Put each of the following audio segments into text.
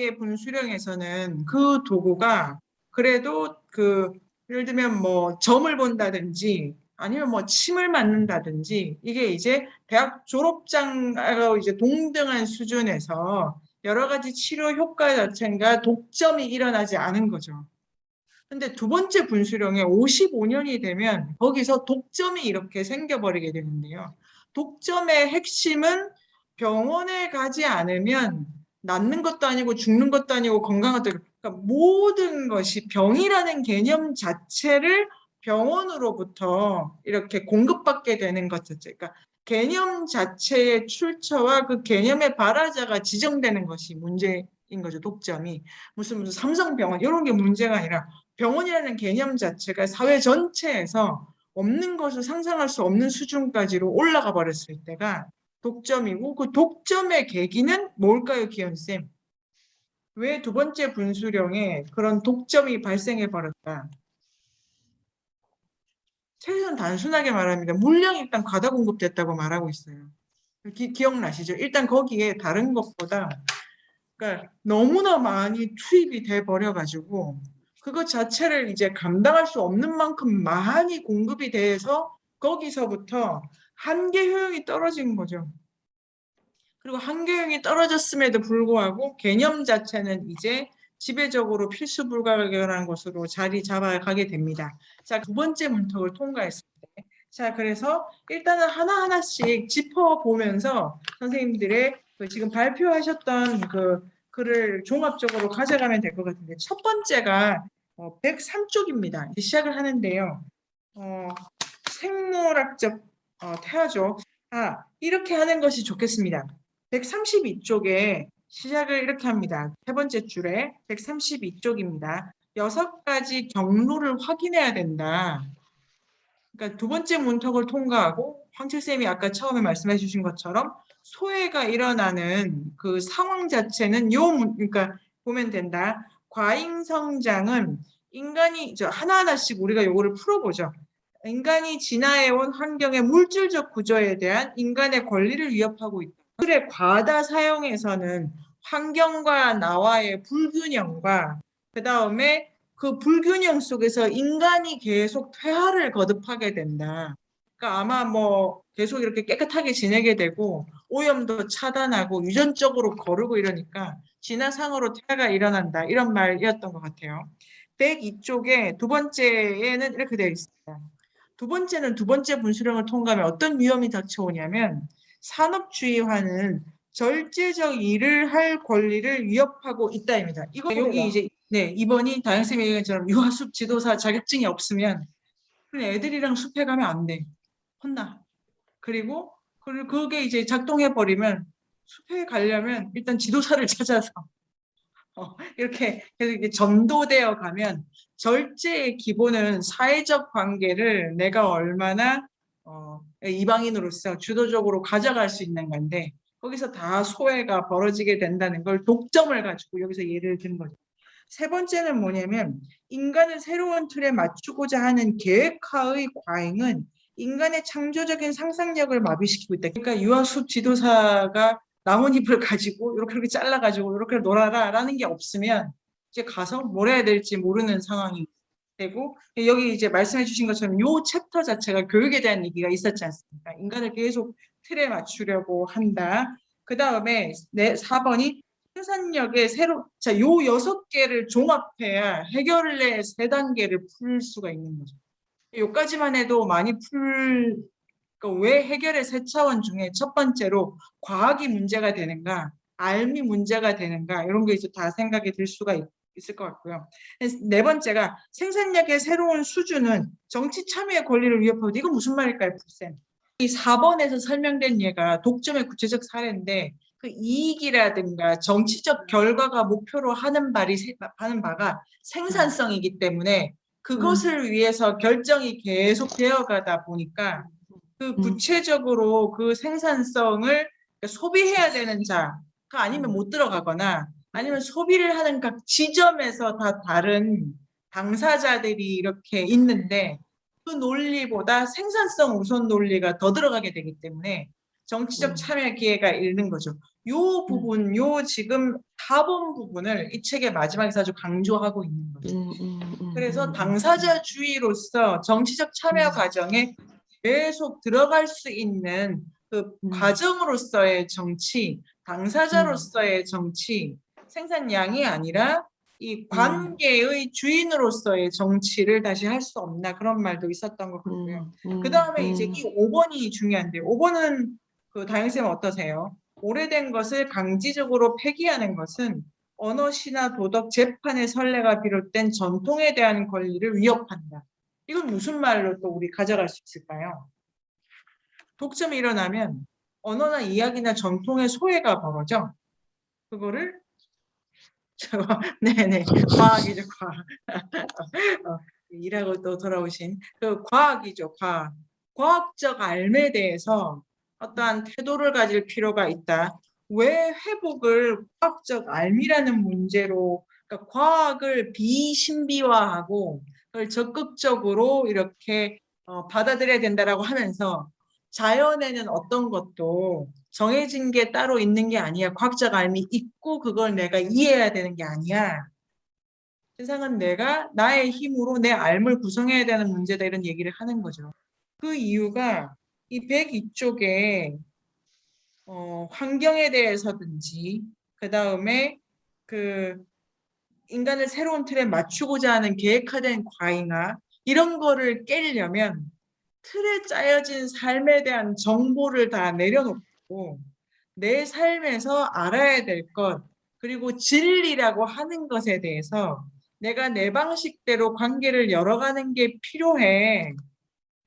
번째의 분수령에서는 그 도구가 그래도 예를 들면 뭐 점을 본다든지 아니면 뭐 침을 맞는다든지 이게 이제 대학 졸업장하고 이제 동등한 수준에서 여러 가지 치료 효과 자체가 독점이 일어나지 않은 거죠. 근데 두 번째 분수령에 55년이 되면 거기서 독점이 이렇게 생겨버리게 되는데요. 독점의 핵심은 병원에 가지 않으면 낫는 것도 아니고 죽는 것도 아니고 건강한 것도 아니고 그러니까 모든 것이 병이라는 개념 자체를 병원으로부터 이렇게 공급받게 되는 것 자체. 그러니까 개념 자체의 출처와 그 개념의 발화자가 지정되는 것이 문제인 거죠. 독점이. 무슨 삼성병원 이런 게 문제가 아니라 병원이라는 개념 자체가 사회 전체에서 없는 것을 상상할 수 없는 수준까지로 올라가 버렸을 때가 독점이고 그 독점의 계기는 뭘까요, 기현쌤? 왜 두 번째 분수령에 그런 독점이 발생해 버렸다? 최소한 단순하게 말합니다. 물량이 일단 과다 공급됐다고 말하고 있어요. 기억나시죠? 일단 거기에 다른 것보다 그러니까 너무나 많이 투입이 돼 버려가지고 그것 자체를 이제 감당할 수 없는 만큼 많이 공급이 돼서 거기서부터 한계 효용이 떨어진 거죠. 그리고 한계 효용이 떨어졌음에도 불구하고 개념 자체는 이제 지배적으로 필수 불가결한 것으로 자리 잡아가게 됩니다. 자, 두 번째 문턱을 통과했을 때. 자, 그래서 일단은 하나하나씩 짚어보면서 선생님들의 지금 발표하셨던 그 글을 종합적으로 가져가면 될 것 같은데 첫 번째가 103쪽입니다. 시작을 하는데요. 생물학적 태아죠. 이렇게 하는 것이 좋겠습니다. 132쪽에 시작을 이렇게 합니다. 세 번째 줄에 132쪽입니다. 6가지 경로를 확인해야 된다. 그러니까 두 번째 문턱을 통과하고 황칠쌤이 아까 처음에 말씀해 주신 것처럼 소외가 일어나는 그 상황 자체는 그러니까 보면 된다. 과잉 성장은 인간이 하나하나씩 우리가 요거를 풀어보죠. 인간이 진화해온 환경의 물질적 구조에 대한 인간의 권리를 위협하고 있다. 술의 과다 사용에서는 환경과 나와의 불균형과 그 다음에 그 불균형 속에서 인간이 계속 퇴화를 거듭하게 된다. 그러니까 아마 뭐 계속 이렇게 깨끗하게 지내게 되고 오염도 차단하고 유전적으로 거르고 이러니까 진화상으로 퇴화가 일어난다. 이런 말이었던 것 같아요. 102쪽에 두 번째에는 이렇게 되어 있습니다. 두 번째는 두 번째 분수령을 통과하면 어떤 위험이 닥쳐오냐면 산업주의화는 절제적 일을 할 권리를 위협하고 있다입니다. 이거 여기 이제 네 2번이 다영쌤이 얘기한 것처럼 유아숲 지도사 자격증이 없으면 그냥 애들이랑 숲에 가면 안 돼. 혼나. 그리고 그게 이제 작동해 버리면 숲에 가려면 일단 지도사를 찾아서 이렇게 계속 전도되어 가면 절제의 기본은 사회적 관계를 내가 얼마나 이방인으로서 주도적으로 가져갈 수 있는 건데 거기서 다 소외가 벌어지게 된다는 걸 독점을 가지고 여기서 예를 든 거죠. 세 번째는 뭐냐면 인간을 새로운 틀에 맞추고자 하는 계획화의 과잉은 인간의 창조적인 상상력을 마비시키고 있다. 그러니까 유아숲 지도사가 나뭇잎을 가지고 이렇게 잘라가지고 이렇게 놀아라라는 게 없으면 이제 가서 뭘 해야 될지 모르는 상황이 되고 여기 이제 말씀해 주신 것처럼 요 챕터 자체가 교육에 대한 얘기가 있었지 않습니까? 인간을 계속 틀에 맞추려고 한다. 그 다음에 4번이 생산력의 자, 요 6개를 종합해야 해결의 3단계를 풀 수가 있는 거죠. 요까지만 해도 많이 그러니까 왜 해결의 3차원 중에 첫 번째로 과학이 문제가 되는가, 알미 문제가 되는가 이런 게 이제 다 생각이 들 수가 있을 것 같고요. 네 번째가 생산력의 새로운 수준은 정치 참여의 권리를 위협하고 이건 무슨 말일까요, 쌤? 이 4번에서 설명된 예가 독점의 구체적 사례인데 그 이익이라든가 정치적 결과가 목표로 하는 바가 생산성이기 때문에 그것을 위해서 결정이 계속 되어가다 보니까 그 구체적으로 그 생산성을 소비해야 되는 자가 아니면 못 들어가거나 아니면 소비를 하는 각 지점에서 다 다른 당사자들이 이렇게 있는데 그 논리보다 생산성 우선 논리가 더 들어가게 되기 때문에 정치적 참여 기회가 잃는 거죠. 요 부분, 요 지금 4번 부분을 이 책의 마지막에서 아주 강조하고 있는 거죠. 그래서 당사자주의로서 정치적 참여 과정에 계속 들어갈 수 있는 그 과정으로서의 정치, 당사자로서의 정치, 생산량이 아니라 이 관계의 주인으로서의 정치를 다시 할 수 없나 그런 말도 있었던 것 같고요. 그 다음에 이제 이 5번이 중요한데 5번은 그 다영쌤 어떠세요? 오래된 것을 강제적으로 폐기하는 것은 언어시나 도덕, 재판의 선례가 비롯된 전통에 대한 권리를 위협한다. 이건 무슨 말로 또 우리 가져갈 수 있을까요? 독점이 일어나면 언어나 이야기나 전통의 소외가 벌어져. 그거를 네네 과학이죠 과학. 일하고 또 돌아오신 그 과학이죠 과학. 과학적 알에 대해서 어떠한 태도를 가질 필요가 있다. 왜 회복을 과학적 알미라는 문제로 그러니까 과학을 비신비화하고 그걸 적극적으로 이렇게 받아들여야 된다라고 하면서 자연에는 어떤 것도 정해진 게 따로 있는 게 아니야. 과학적 알미 있고 그걸 내가 이해해야 되는 게 아니야. 세상은 내가 나의 힘으로 내 알을 구성해야 되는 문제다 이런 얘기를 하는 거죠. 그 이유가 이 102쪽에 환경에 대해서든지 그 다음에 그 인간을 새로운 틀에 맞추고자 하는 계획화된 과잉화 이런 거를 깨려면 틀에 짜여진 삶에 대한 정보를 다 내려놓고 내 삶에서 알아야 될 것, 그리고 진리라고 하는 것에 대해서 내가 내 방식대로 관계를 열어가는 게 필요해.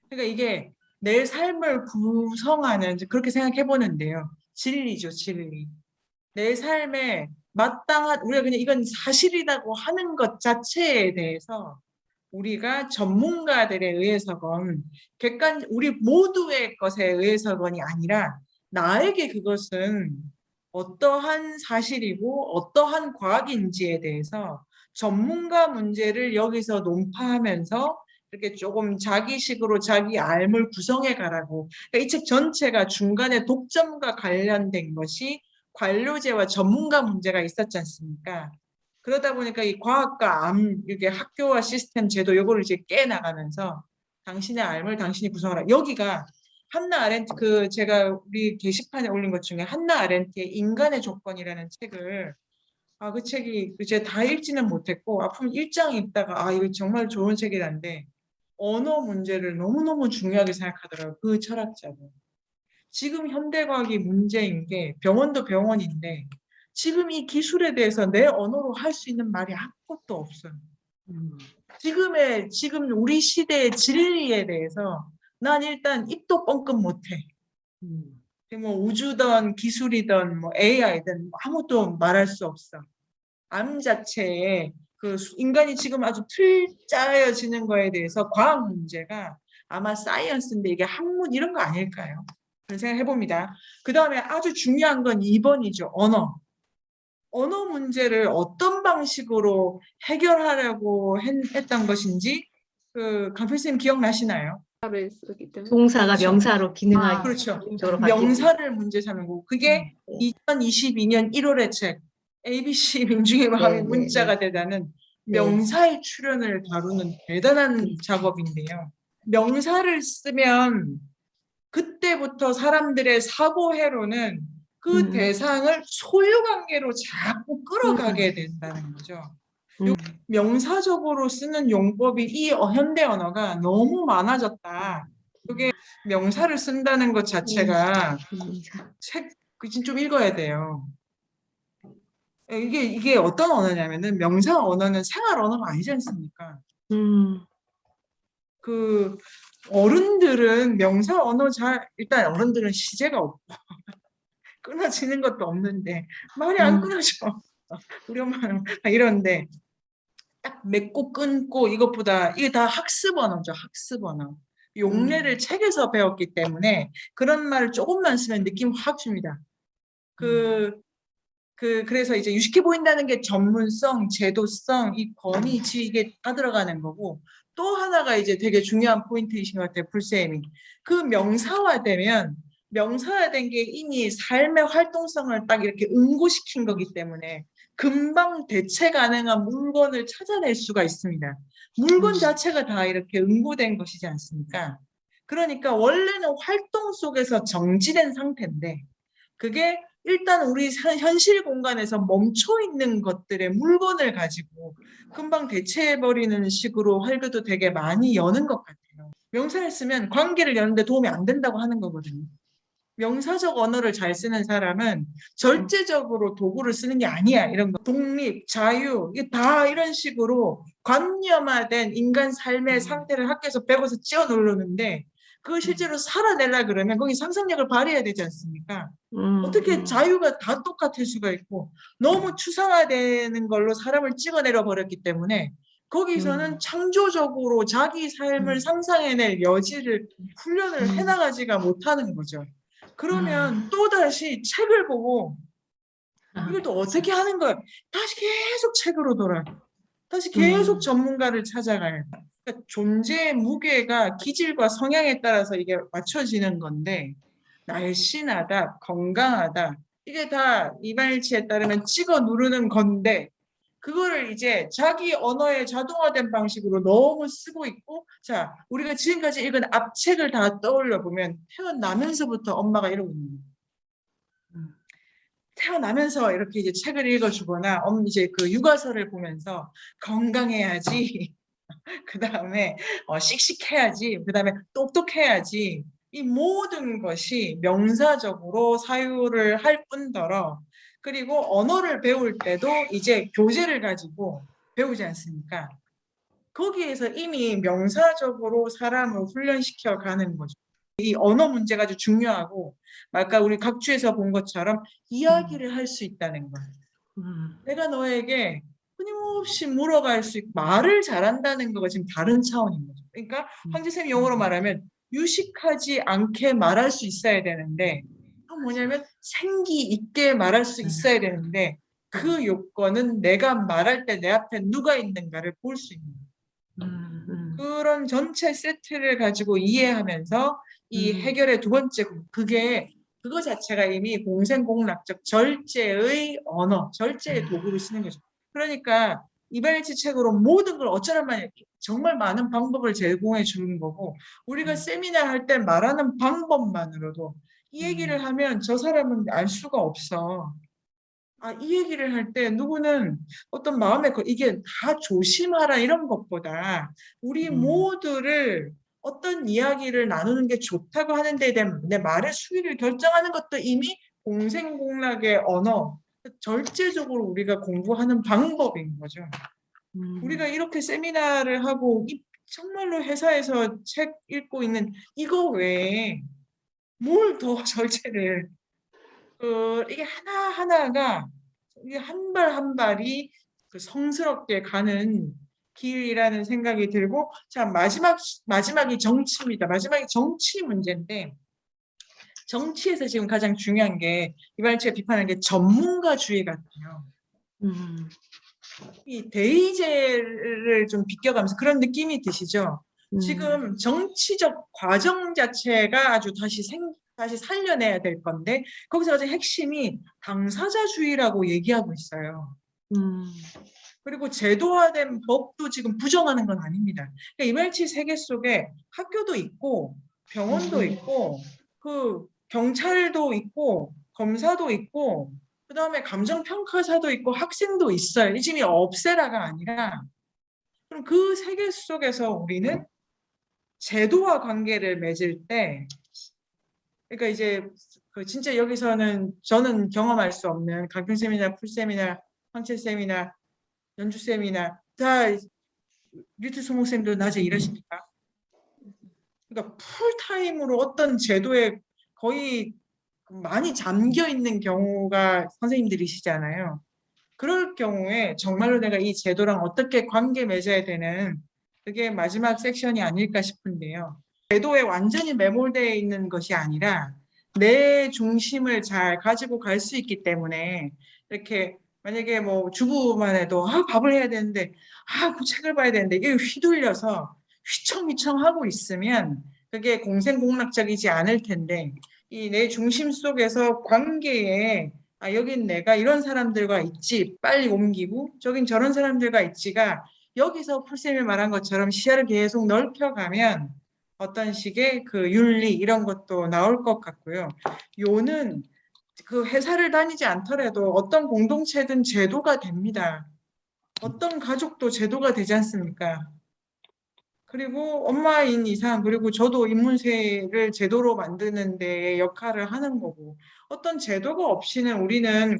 그러니까 이게 내 삶을 구성하는, 그렇게 생각해 보는데요. 진리죠, 진리. 내 삶에 마땅한, 우리가 그냥 이건 사실이라고 하는 것 자체에 대해서 우리가 전문가들에 의해서건 우리 모두의 것에 의해서건이 아니라 나에게 그것은 어떠한 사실이고 어떠한 과학인지에 대해서 전문가 문제를 여기서 논파하면서 이렇게 조금 자기식으로 자기 알을 구성해 가라고. 그러니까 이 책 전체가 중간에 독점과 관련된 것이 관료제와 전문가 문제가 있었지 않습니까? 그러다 보니까 이 과학과 이게 학교와 시스템 제도 요거를 이제 깨 나가면서 당신의 알을 당신이 구성하라. 여기가 한나 아렌트 제가 우리 게시판에 올린 것 중에 한나 아렌트의 인간의 조건이라는 책을 그 책이 이제 다 읽지는 못했고 앞으로 1장 읽다가 이거 정말 좋은 책이란데 언어 문제를 너무너무 중요하게 생각하더라고요. 그 철학자는. 지금 현대과학이 문제인 게 병원도 병원인데 지금 이 기술에 대해서 내 언어로 할 수 있는 말이 아무것도 없어요. 지금 우리 시대의 진리에 대해서 난 일단 입도 뻥끗 못해. 뭐 우주든 기술이든 뭐 AI든 아무것도 말할 수 없어. 암 자체에 그 인간이 지금 아주 틀 짜여지는 거에 대해서 과학 문제가 아마 사이언스인데 이게 학문 이런 거 아닐까요? 그런 생각 해봅니다. 그 다음에 아주 중요한 건 2번이죠. 언어. 언어 문제를 어떤 방식으로 해결하려고 했던 것인지 강필쌤 기억나시나요? 동사가 그렇죠. 명사로 기능하기 그렇죠. 쪽으로 명사를 문제 삼는 거고 그게 2022년 1월의 책 ABC 민중의 마음이 문자가 되다는 명사의 출현을 다루는 대단한 작업인데요. 명사를 쓰면 그때부터 사람들의 사고회로는 그 대상을 소유관계로 자꾸 끌어가게 된다는 거죠. 명사적으로 쓰는 용법이 이 현대 언어가 너무 많아졌다. 그게 명사를 쓴다는 것 자체가 책 좀 읽어야 돼요. 이게 어떤 언어냐면은 명사 언어는 생활 언어가 아니지 않습니까? 그 어른들은 명사 언어 일단 어른들은 시제가 없고 끊어지는 것도 없는데 말이 안 끊어져. 우리 엄마는 이런데 딱 맺고 끊고 이것보다 이게 다 학습 언어죠. 학습 언어. 용례를 책에서 배웠기 때문에 그런 말을 조금만 쓰면 느낌 확 줍니다. 그래서 이제 유식해 보인다는 게 전문성, 제도성, 이 권위, 이게 다 들어가는 거고 또 하나가 이제 되게 중요한 포인트이신 것 같아요. 불쌤이. 그 명사화되면 명사화된 게 이미 삶의 활동성을 딱 이렇게 응고시킨 거기 때문에 금방 대체 가능한 물건을 찾아낼 수가 있습니다. 물건 자체가 다 이렇게 응고된 것이지 않습니까? 그러니까 원래는 활동 속에서 정지된 상태인데 그게 일단 우리 현실 공간에서 멈춰 있는 것들의 물건을 가지고 금방 대체해버리는 식으로 활교도 되게 많이 여는 것 같아요. 명사를 쓰면 관계를 여는데 도움이 안 된다고 하는 거거든요. 명사적 언어를 잘 쓰는 사람은 절제적으로 도구를 쓰는 게 아니야. 이런 거. 독립, 자유, 이게 다 이런 식으로 관념화된 인간 삶의 상태를 학교에서 배워서 찌어 누르는데 그걸 실제로 살아내려 그러면 거기 상상력을 발휘해야 되지 않습니까? 어떻게 자유가 다 똑같을 수가 있고 너무 추상화되는 걸로 사람을 찍어내려 버렸기 때문에 거기서는 창조적으로 자기 삶을 상상해낼 여지를 훈련을 해나가지가 못하는 거죠. 그러면 또다시 책을 보고 이걸 또 어떻게 하는 거야? 다시 계속 책으로 돌아. 다시 계속 전문가를 찾아가요. 그러니까 존재의 무게가 기질과 성향에 따라서 이게 맞춰지는 건데 날씬하다, 건강하다 이게 다 이발치에 따르면 찍어 누르는 건데 그거를 이제 자기 언어에 자동화된 방식으로 너무 쓰고 있고 자 우리가 지금까지 읽은 앞책을 다 떠올려 보면 태어나면서부터 엄마가 이러고 있는 거예요. 태어나면서 이렇게 이제 책을 읽어주거나 이제 그 육아서를 보면서 건강해야지 그 다음에 씩씩해야지 그 다음에 똑똑해야지 이 모든 것이 명사적으로 사유를 할 뿐더러 그리고 언어를 배울 때도 이제 교재를 가지고 배우지 않습니까? 거기에서 이미 명사적으로 사람을 훈련시켜 가는 거죠. 이 언어 문제가 아주 중요하고 아까 우리 각주에서 본 것처럼 이야기를 할 수 있다는 거예요. 내가 너에게 끊임없이 물어갈 수 있고 말을 잘한다는 거가 지금 다른 차원인 거죠. 그러니까 황지쌤 용어로 말하면 유식하지 않게 말할 수 있어야 되는데 뭐냐면 생기 있게 말할 수 있어야 되는데 그 요건은 내가 말할 때 내 앞에 누가 있는가를 볼 수 있는 그런 전체 세트를 가지고 이해하면서 이 해결의 두 번째 그게 그거 자체가 이미 공생공락적 절제의 언어, 절제의 도구를 쓰는 거죠. 그러니까 이발치 책으로 모든 걸 어쩌란 말이야. 정말 많은 방법을 제공해 주는 거고 우리가 세미나 할 때 말하는 방법만으로도 이 얘기를 하면 저 사람은 알 수가 없어. 이 얘기를 할 때 누구는 어떤 마음에 이게 다 조심하라 이런 것보다 우리 모두를 어떤 이야기를 나누는 게 좋다고 하는 데에 대한 내 말의 수위를 결정하는 것도 이미 공생공락의 언어, 절제적으로 우리가 공부하는 방법인 거죠. 우리가 이렇게 세미나를 하고 정말로 회사에서 책 읽고 있는 이거 외에 뭘 더 절제를 이게 하나하나가 이게 한 발 한 발이 그 성스럽게 가는 길이라는 생각이 들고 자 마지막이 정치입니다. 마지막이 정치 문제인데 정치에서 지금 가장 중요한 게 이발치가 비판하는 게 전문가주의 같아요. 이 대의제를 좀 비껴가면서 그런 느낌이 드시죠? 지금 정치적 과정 자체가 아주 다시 살려내야 될 건데 거기서 가장 핵심이 당사자주의라고 얘기하고 있어요. 그리고 제도화된 법도 지금 부정하는 건 아닙니다. 그러니까 이말치 세계 속에 학교도 있고 병원도 있고 그 경찰도 있고 검사도 있고 그다음에 감정평가사도 있고 학생도 있어요. 이 지금 없애라가 아니라 그럼 그 세계 속에서 우리는 제도와 관계를 맺을 때 그러니까 이제 그 진짜 여기서는 저는 경험할 수 없는 강평 세미나, 풀 세미나, 황채 세미나, 연주 세미나 다 류트 소목쌤도 낮에 일하십니까? 그러니까 풀타임으로 어떤 제도에 거의 많이 잠겨 있는 경우가 선생님들이시잖아요. 그럴 경우에 정말로 내가 이 제도랑 어떻게 관계 맺어야 되는 그게 마지막 섹션이 아닐까 싶은데요. 제도에 완전히 매몰되어 있는 것이 아니라 내 중심을 잘 가지고 갈 수 있기 때문에 이렇게 만약에 뭐 주부만 해도 밥을 해야 되는데 그 책을 봐야 되는데 이게 휘둘려서 휘청휘청 하고 있으면 그게 공생공락적이지 않을 텐데 이 내 중심 속에서 관계에 여긴 내가 이런 사람들과 있지 빨리 옮기고 저긴 저런 사람들과 있지가 여기서 풀쌤이 말한 것처럼 시야를 계속 넓혀가면 어떤 식의 그 윤리 이런 것도 나올 것 같고요. 요는 그 회사를 다니지 않더라도 어떤 공동체든 제도가 됩니다. 어떤 가족도 제도가 되지 않습니까? 그리고 엄마인 이상, 그리고 저도 인문세를 제도로 만드는 데 역할을 하는 거고, 어떤 제도가 없이는 우리는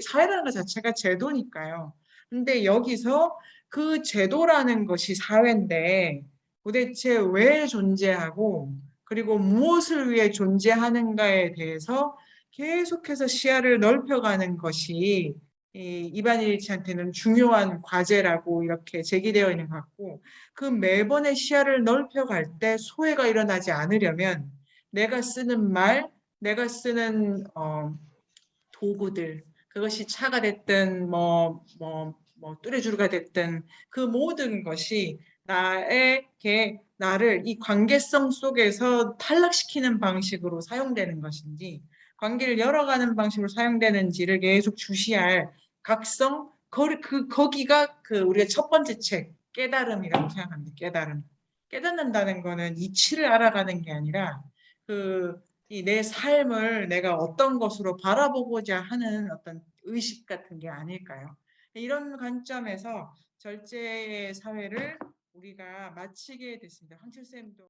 사회라는 것 자체가 제도니까요. 근데 여기서 그 제도라는 것이 사회인데 도대체 왜 존재하고, 그리고 무엇을 위해 존재하는가에 대해서 계속해서 시야를 넓혀가는 것이 이 이반일치한테는 중요한 과제라고 이렇게 제기되어 있는 것 같고, 그 매번의 시야를 넓혀갈 때 소외가 일어나지 않으려면 내가 쓰는 말, 내가 쓰는 도구들, 그것이 차가 됐든 뚜레쥬르가 됐든 그 모든 것이 나를 이 관계성 속에서 탈락시키는 방식으로 사용되는 것인지 관계를 열어가는 방식으로 사용되는지를 계속 주시할 각성, 거기가 그 우리가 첫 번째 책 깨달음이라고 생각합니다. 깨달음. 깨닫는다는 거는 이치를 알아가는 게 아니라 그 이 내 삶을 내가 어떤 것으로 바라보고자 하는 어떤 의식 같은 게 아닐까요? 이런 관점에서 절제의 사회를 우리가 마치게 됐습니다. 황칠쌤도